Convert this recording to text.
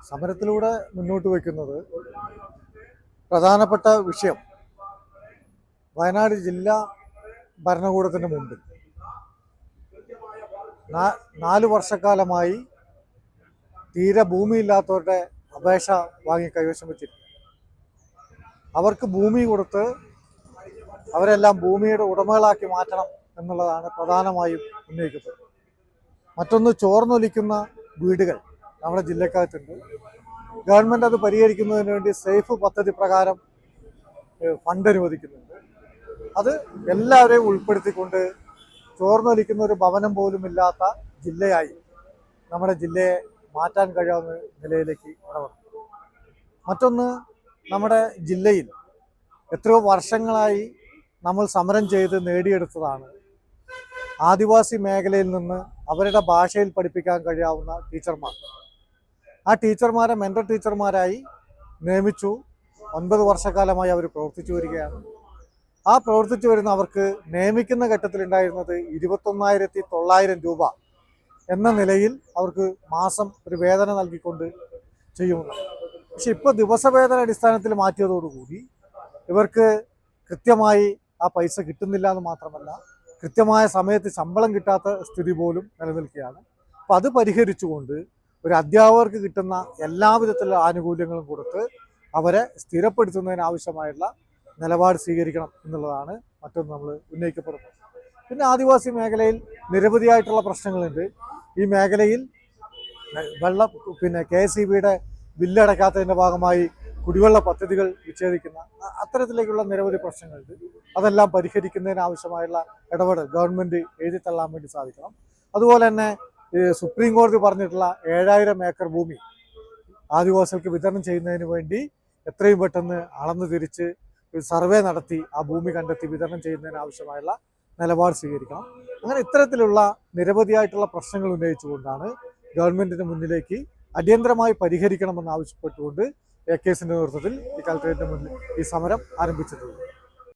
സമരത്തിലൂടെ മുന്നോട്ട് വയ്ക്കുന്നത് പ്രധാനപ്പെട്ട വിഷയം വയനാട് ജില്ലാ ഭരണകൂടത്തിന് മുമ്പിൽ 4 വർഷക്കാലമായി തീരെ ഭൂമിയില്ലാത്തവരുടെ അപേക്ഷ വാങ്ങി കൈവശം വെച്ചിരിക്കുന്നു. അവർക്ക് ഭൂമി കൊടുത്ത് അവരെല്ലാം ഭൂമിയുടെ ഉടമകളാക്കി മാറ്റണം എന്നുള്ളതാണ് പ്രധാനമായും ഉന്നയിക്കപ്പെടുന്നത്. മറ്റൊന്ന്, ചോർന്നൊലിക്കുന്ന വീടുകൾ നമ്മുടെ ജില്ലക്കകത്തുണ്ട്. ഗവൺമെൻറ് അത് പരിഹരിക്കുന്നതിന് വേണ്ടി സേഫ് പദ്ധതി പ്രകാരം ഫണ്ട് അനുവദിക്കുന്നുണ്ട്. അത് എല്ലാവരെയും ഉൾപ്പെടുത്തിക്കൊണ്ട് ചോർന്നൊലിക്കുന്ന ഒരു ഭവനം പോലും ഇല്ലാത്ത ജില്ലയായി നമ്മുടെ ജില്ലയെ മാറ്റാൻ കഴിയാവുന്ന നിലയിലേക്ക് കടന്നു. മറ്റൊന്ന്, നമ്മുടെ ജില്ലയിൽ എത്രയോ വർഷങ്ങളായി നമ്മൾ സമരം ചെയ്ത് നേടിയെടുത്തതാണ് ആദിവാസി മേഖലയിൽ നിന്ന് അവരുടെ ഭാഷയിൽ പഠിപ്പിക്കാൻ കഴിയാവുന്ന ടീച്ചർമാർ. ആ ടീച്ചർമാരെ മെൻ്റർ ടീച്ചർമാരായി നിയമിച്ചു. 9 വർഷക്കാലമായി അവർ പ്രവർത്തിച്ചു വരികയാണ്. ആ പ്രവർത്തിച്ചു വരുന്ന അവർക്ക് നിയമിക്കുന്ന ഘട്ടത്തിലുണ്ടായിരുന്നത് 21,900 രൂപ എന്ന നിലയിൽ അവർക്ക് മാസം ഒരു വേതന നൽകിക്കൊണ്ട് ചെയ്യുന്നു. പക്ഷെ ഇപ്പോൾ ദിവസവേതന അടിസ്ഥാനത്തിൽ മാറ്റിയതോടുകൂടി ഇവർക്ക് കൃത്യമായി ആ പൈസ കിട്ടുന്നില്ല എന്ന് മാത്രമല്ല, കൃത്യമായ സമയത്ത് ശമ്പളം കിട്ടാത്ത സ്ഥിതി പോലും നിലനിൽക്കുകയാണ്. അപ്പം അത് പരിഹരിച്ചുകൊണ്ട് ഒരു അധ്യാപകർക്ക് കിട്ടുന്ന എല്ലാവിധത്തിലുള്ള ആനുകൂല്യങ്ങളും കൊടുത്ത് അവരെ സ്ഥിരപ്പെടുത്തുന്നതിനാവശ്യമായുള്ള നിലപാട് സ്വീകരിക്കണം എന്നുള്ളതാണ് മറ്റൊന്ന് നമ്മൾ ഉന്നയിക്കപ്പെടുന്നത്. പിന്നെ ആദിവാസി മേഖലയിൽ നിരവധിയായിട്ടുള്ള പ്രശ്നങ്ങളുണ്ട്. ഈ മേഖലയിൽ KSEBയുടെ ബില്ലടയ്ക്കാത്തതിൻ്റെ ഭാഗമായി കുടിവെള്ള പദ്ധതികൾ വിച്ഛേദിക്കുന്ന അത്തരത്തിലേക്കുള്ള നിരവധി പ്രശ്നങ്ങളുണ്ട്. അതെല്ലാം പരിഹരിക്കുന്നതിനാവശ്യമായുള്ള ഇടപെടൽ ഗവൺമെൻറ് എഴുതിത്തള്ളാൻ വേണ്ടി സാധിക്കണം. അതുപോലെ തന്നെ സുപ്രീം കോടതി പറഞ്ഞിട്ടുള്ള 7000 ഏക്കർ ഭൂമി ആദിവാസികൾക്ക് വിതരണം ചെയ്യുന്നതിന് വേണ്ടി എത്രയും പെട്ടെന്ന് അളന്നു തിരിച്ച് സർവേ നടത്തി ആ ഭൂമി കണ്ടെത്തി വിതരണം ചെയ്യുന്നതിനാവശ്യമായുള്ള നിലപാട് സ്വീകരിക്കണം. അങ്ങനെ ഇത്തരത്തിലുള്ള നിരവധിയായിട്ടുള്ള പ്രശ്നങ്ങൾ ഉന്നയിച്ചുകൊണ്ടാണ് ഗവൺമെൻറ്റിന് മുന്നിലേക്ക് അടിയന്തരമായി പരിഹരിക്കണമെന്ന് ആവശ്യപ്പെട്ടുകൊണ്ട് AKSന്റെ നേതൃത്വത്തിൽ ഈ കളക്ടറേറ്റിന് മുന്നിൽ ഈ സമരം ആരംഭിച്ചിട്ടുള്ളത്.